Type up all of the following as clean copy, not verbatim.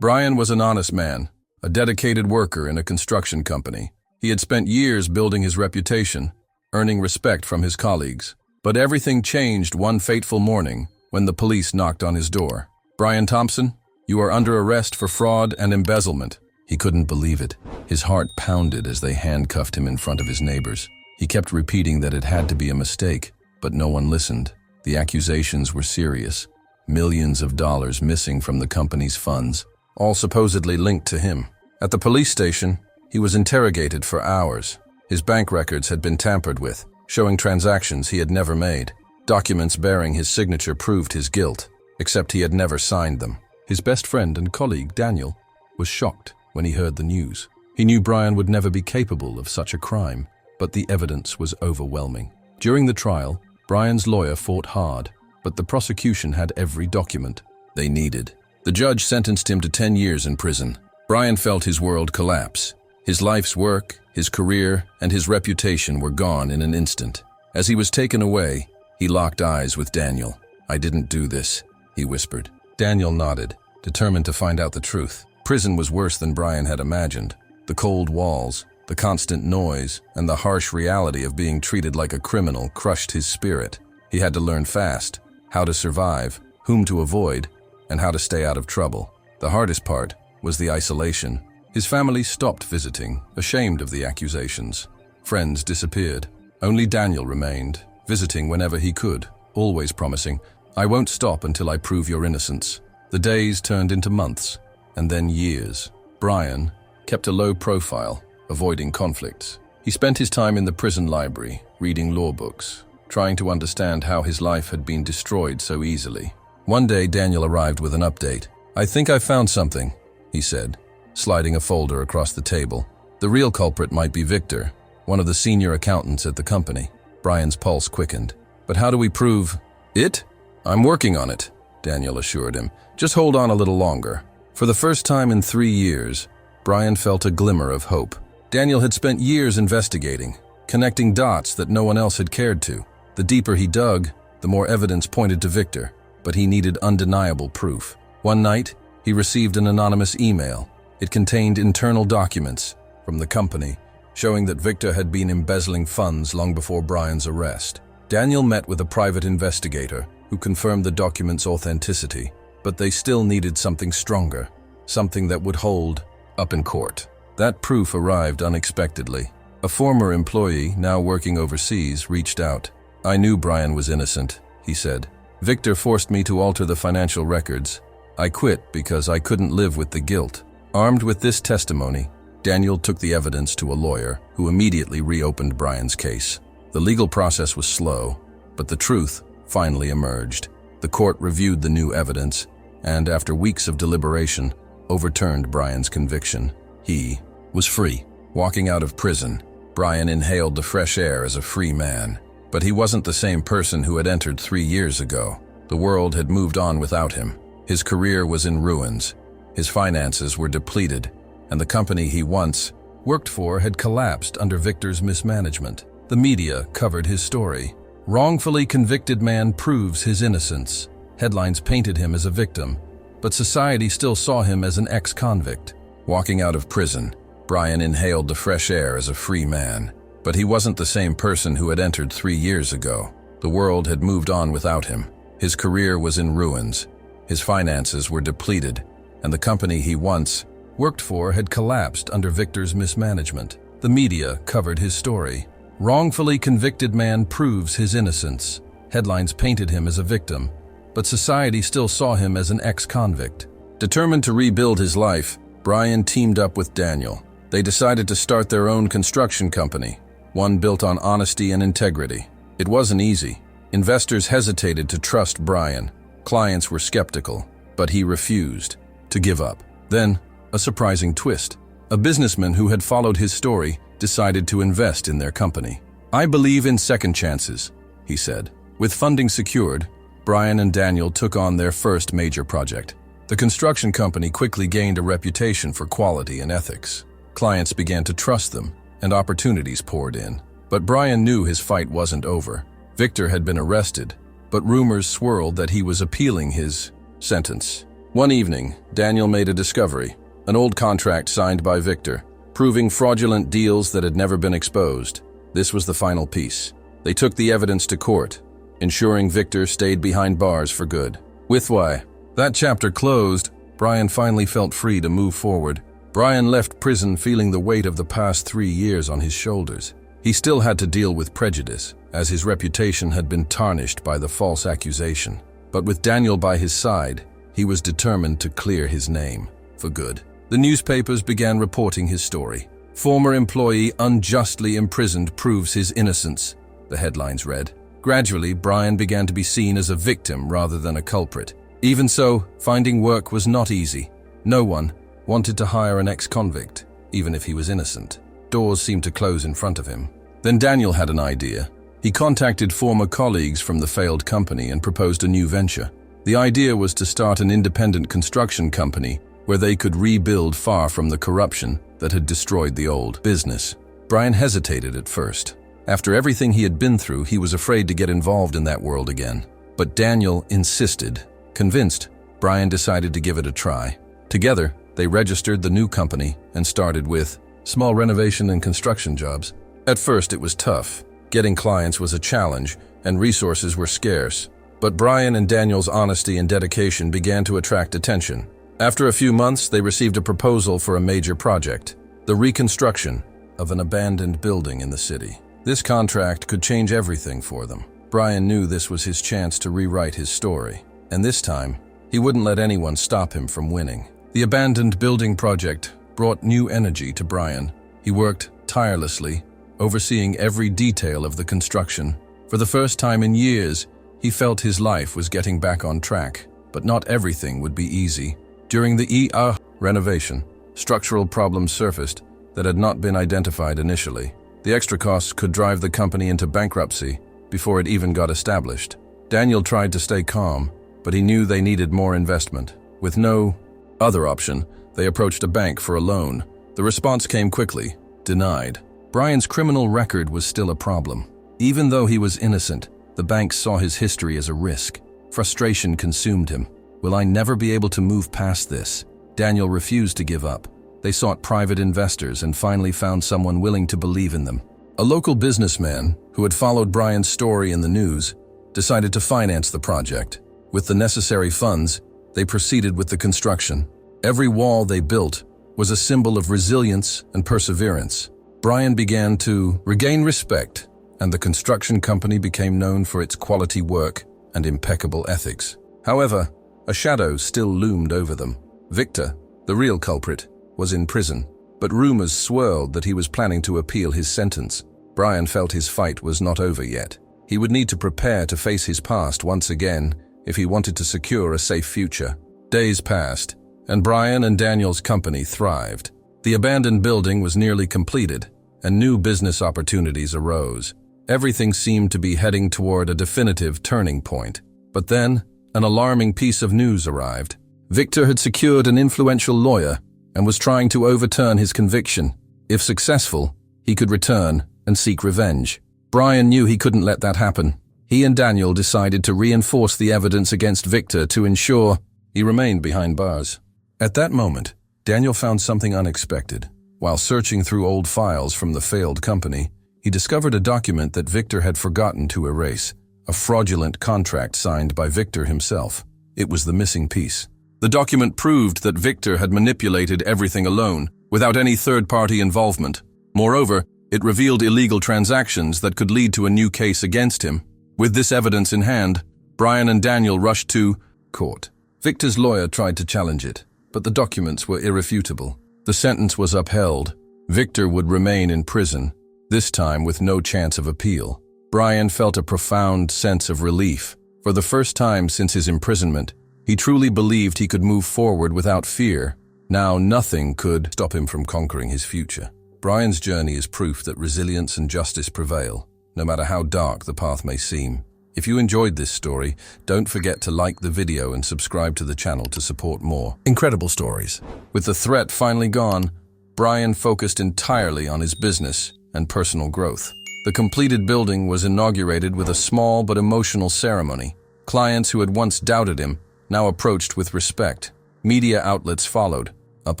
Brian was an honest man, a dedicated worker in a construction company. He had spent years building his reputation, earning respect from his colleagues. But everything changed one fateful morning when the police knocked on his door. "Brian Thompson, you are under arrest for fraud and embezzlement." He couldn't believe it. His heart pounded as they handcuffed him in front of his neighbors. He kept repeating that it had to be a mistake, but no one listened. The accusations were serious. Millions of dollars missing from the company's funds, all supposedly linked to him. At the police station, he was interrogated for hours. His bank records had been tampered with, showing transactions he had never made. Documents bearing his signature proved his guilt, except he had never signed them. His best friend and colleague, Daniel, was shocked when he heard the news. He knew Brian would never be capable of such a crime, but the evidence was overwhelming. During the trial, Brian's lawyer fought hard, but the prosecution had every document they needed. The judge sentenced him to 10 years in prison. Brian felt his world collapse. His life's work, his career, and his reputation were gone in an instant. As he was taken away, he locked eyes with Daniel. "I didn't do this," he whispered. Daniel nodded, determined to find out the truth. Prison was worse than Brian had imagined. The cold walls, the constant noise, and the harsh reality of being treated like a criminal crushed his spirit. He had to learn fast how to survive, whom to avoid, and how to stay out of trouble. The hardest part was the isolation. His family stopped visiting, ashamed of the accusations. Friends disappeared. Only Daniel remained, visiting whenever he could, always promising, "I won't stop until I prove your innocence." The days turned into months, and then years. Brian kept a low profile, avoiding conflicts. He spent his time in the prison library, reading law books, trying to understand how his life had been destroyed so easily. One day, Daniel arrived with an update. "I think I found something," he said, sliding a folder across the table. The real culprit might be Victor, one of the senior accountants at the company. Brian's pulse quickened. "But how do we prove it?" "I'm working on it," Daniel assured him. "Just hold on a little longer." For the first time in 3 years, Brian felt a glimmer of hope. Daniel had spent years investigating, connecting dots that no one else had cared to. The deeper he dug, the more evidence pointed to Victor, but he needed undeniable proof. One night, he received an anonymous email. It contained internal documents from the company, showing that Victor had been embezzling funds long before Brian's arrest. Daniel met with a private investigator who confirmed the documents' authenticity, but they still needed something stronger, something that would hold up in court. That proof arrived unexpectedly. A former employee, now working overseas, reached out. "I knew Brian was innocent," he said. "Victor forced me to alter the financial records. I quit because I couldn't live with the guilt." Armed with this testimony, Daniel took the evidence to a lawyer who immediately reopened Brian's case. The legal process was slow, but the truth finally emerged. The court reviewed the new evidence and, after weeks of deliberation, overturned Brian's conviction. He was free. Walking out of prison, Brian inhaled the fresh air as a free man. But he wasn't the same person who had entered 3 years ago. The world had moved on without him. His career was in ruins. His finances were depleted, and the company he once worked for had collapsed under Victor's mismanagement. The media covered his story. "Wrongfully convicted man proves his innocence." Headlines painted him as a victim, but society still saw him as an ex-convict. Walking out of prison, Brian inhaled the fresh air as a free man. But he wasn't the same person who had entered 3 years ago. The world had moved on without him. His career was in ruins. His finances were depleted, and the company he once worked for had collapsed under Victor's mismanagement. The media covered his story. "Wrongfully convicted man proves his innocence." Headlines painted him as a victim, but society still saw him as an ex-convict. Determined to rebuild his life, Brian teamed up with Daniel. They decided to start their own construction company, one built on honesty and integrity. It wasn't easy. Investors hesitated to trust Brian. Clients were skeptical, but he refused to give up. Then, a surprising twist. A businessman who had followed his story decided to invest in their company. "I believe in second chances," he said. With funding secured, Brian and Daniel took on their first major project. The construction company quickly gained a reputation for quality and ethics. Clients began to trust them, and opportunities poured in. But Brian knew his fight wasn't over. Victor had been arrested, but rumors swirled that he was appealing his sentence. One evening, Daniel made a discovery, an old contract signed by Victor, proving fraudulent deals that had never been exposed. This was the final piece. They took the evidence to court, ensuring Victor stayed behind bars for good. With that chapter closed, Brian finally felt free to move forward. Brian left prison feeling the weight of the past 3 years on his shoulders. He still had to deal with prejudice, as his reputation had been tarnished by the false accusation. But with Daniel by his side, he was determined to clear his name for good. The newspapers began reporting his story. "Former employee unjustly imprisoned proves his innocence," the headlines read. Gradually, Brian began to be seen as a victim rather than a culprit. Even so, finding work was not easy. No one wanted to hire an ex-convict, even if he was innocent. Doors seemed to close in front of him. Then Daniel had an idea. He contacted former colleagues from the failed company and proposed a new venture. The idea was to start an independent construction company where they could rebuild far from the corruption that had destroyed the old business. Brian hesitated at first. After everything he had been through, he was afraid to get involved in that world again. But Daniel insisted. Convinced, Brian decided to give it a try. Together, they registered the new company and started with small renovation and construction jobs. At first, it was tough. Getting clients was a challenge, and resources were scarce. But Brian and Daniel's honesty and dedication began to attract attention. After a few months, they received a proposal for a major project, the reconstruction of an abandoned building in the city. This contract could change everything for them. Brian knew this was his chance to rewrite his story, and this time, he wouldn't let anyone stop him from winning. The abandoned building project brought new energy to Brian. He worked tirelessly, overseeing every detail of the construction. For the first time in years, he felt his life was getting back on track, but not everything would be easy. During the renovation, structural problems surfaced that had not been identified initially. The extra costs could drive the company into bankruptcy before it even got established. Daniel tried to stay calm, but he knew they needed more investment. With no other option, they approached a bank for a loan. The response came quickly: denied. Brian's criminal record was still a problem. Even though he was innocent, the bank saw his history as a risk. Frustration consumed him. Will I never be able to move past this? Daniel refused to give up. They sought private investors and finally found someone willing to believe in them. A local businessman, who had followed Brian's story in the news, decided to finance the project. With the necessary funds, they proceeded with the construction. Every wall they built was a symbol of resilience and perseverance. Brian began to regain respect, and the construction company became known for its quality work and impeccable ethics. However, a shadow still loomed over them. Victor, the real culprit, was in prison, but rumors swirled that he was planning to appeal his sentence. Brian felt his fight was not over yet. He would need to prepare to face his past once again if he wanted to secure a safe future. Days passed, and Brian and Daniel's company thrived. The abandoned building was nearly completed, and new business opportunities arose. Everything seemed to be heading toward a definitive turning point. But then, an alarming piece of news arrived. Victor had secured an influential lawyer and was trying to overturn his conviction. If successful, he could return and seek revenge. Brian knew he couldn't let that happen. He and Daniel decided to reinforce the evidence against Victor to ensure he remained behind bars. At that moment, Daniel found something unexpected. While searching through old files from the failed company, he discovered a document that Victor had forgotten to erase, a fraudulent contract signed by Victor himself. It was the missing piece. The document proved that Victor had manipulated everything alone, without any third-party involvement. Moreover, it revealed illegal transactions that could lead to a new case against him. With this evidence in hand, Brian and Daniel rushed to court. Victor's lawyer tried to challenge it, but the documents were irrefutable. The sentence was upheld. Victor would remain in prison, this time with no chance of appeal. Brian felt a profound sense of relief. For the first time since his imprisonment, he truly believed he could move forward without fear. Now nothing could stop him from conquering his future. Brian's journey is proof that resilience and justice prevail, no matter how dark the path may seem. If you enjoyed this story, don't forget to like the video and subscribe to the channel to support more incredible stories. With the threat finally gone, Brian focused entirely on his business and personal growth. The completed building was inaugurated with a small but emotional ceremony. Clients who had once doubted him now approached with respect. Media outlets followed up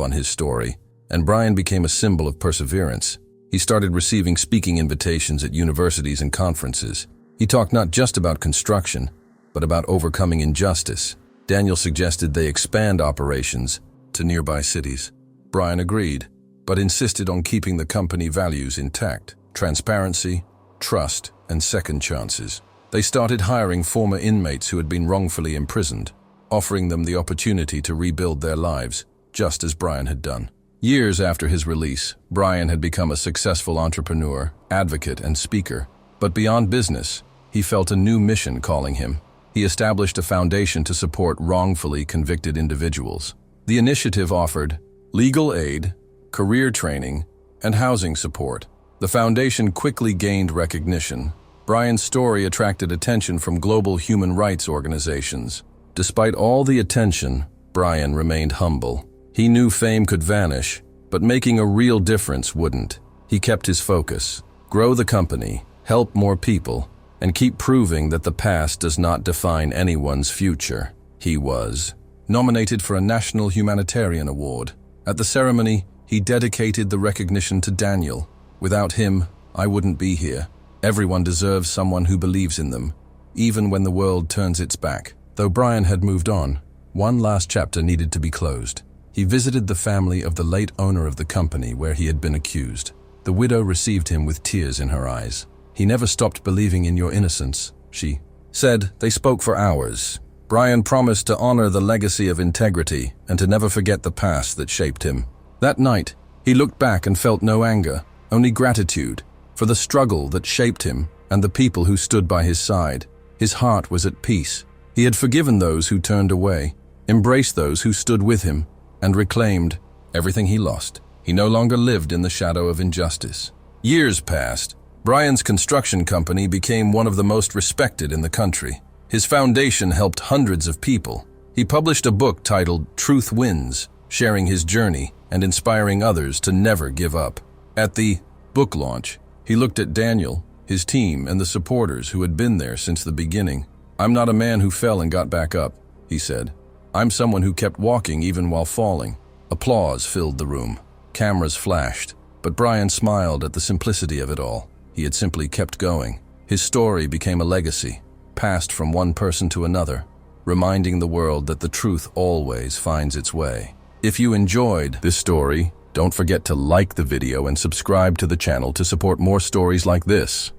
on his story, and Brian became a symbol of perseverance. He started receiving speaking invitations at universities and conferences. He talked not just about construction, but about overcoming injustice. Daniel suggested they expand operations to nearby cities. Brian agreed, but insisted on keeping the company values intact: transparency, trust, and second chances. They started hiring former inmates who had been wrongfully imprisoned, offering them the opportunity to rebuild their lives, just as Brian had done. Years after his release, Brian had become a successful entrepreneur, advocate, and speaker. But beyond business, he felt a new mission calling him. He established a foundation to support wrongfully convicted individuals. The initiative offered legal aid, career training, and housing support. The foundation quickly gained recognition. Brian's story attracted attention from global human rights organizations. Despite all the attention, Brian remained humble. He knew fame could vanish, but making a real difference wouldn't. He kept his focus: grow the company, help more people, and keep proving that the past does not define anyone's future. He was nominated for a National Humanitarian Award. At the ceremony, he dedicated the recognition to Daniel. "Without him, I wouldn't be here. Everyone deserves someone who believes in them, even when the world turns its back." Though Brian had moved on, one last chapter needed to be closed. He visited the family of the late owner of the company where he had been accused. The widow received him with tears in her eyes. "He never stopped believing in your innocence," she said. They spoke for hours. Brian promised to honor the legacy of integrity and to never forget the past that shaped him. That night, he looked back and felt no anger, only gratitude for the struggle that shaped him and the people who stood by his side. His heart was at peace. He had forgiven those who turned away, embraced those who stood with him, and reclaimed everything he lost. He no longer lived in the shadow of injustice. Years passed. Brian's construction company became one of the most respected in the country. His foundation helped hundreds of people. He published a book titled Truth Wins, sharing his journey and inspiring others to never give up. At the book launch, he looked at Daniel, his team, and the supporters who had been there since the beginning. "I'm not a man who fell and got back up," he said. "I'm someone who kept walking even while falling." Applause filled the room. Cameras flashed, but Brian smiled at the simplicity of it all. He had simply kept going. His story became a legacy, passed from one person to another, reminding the world that the truth always finds its way. If you enjoyed this story, don't forget to like the video and subscribe to the channel to support more stories like this.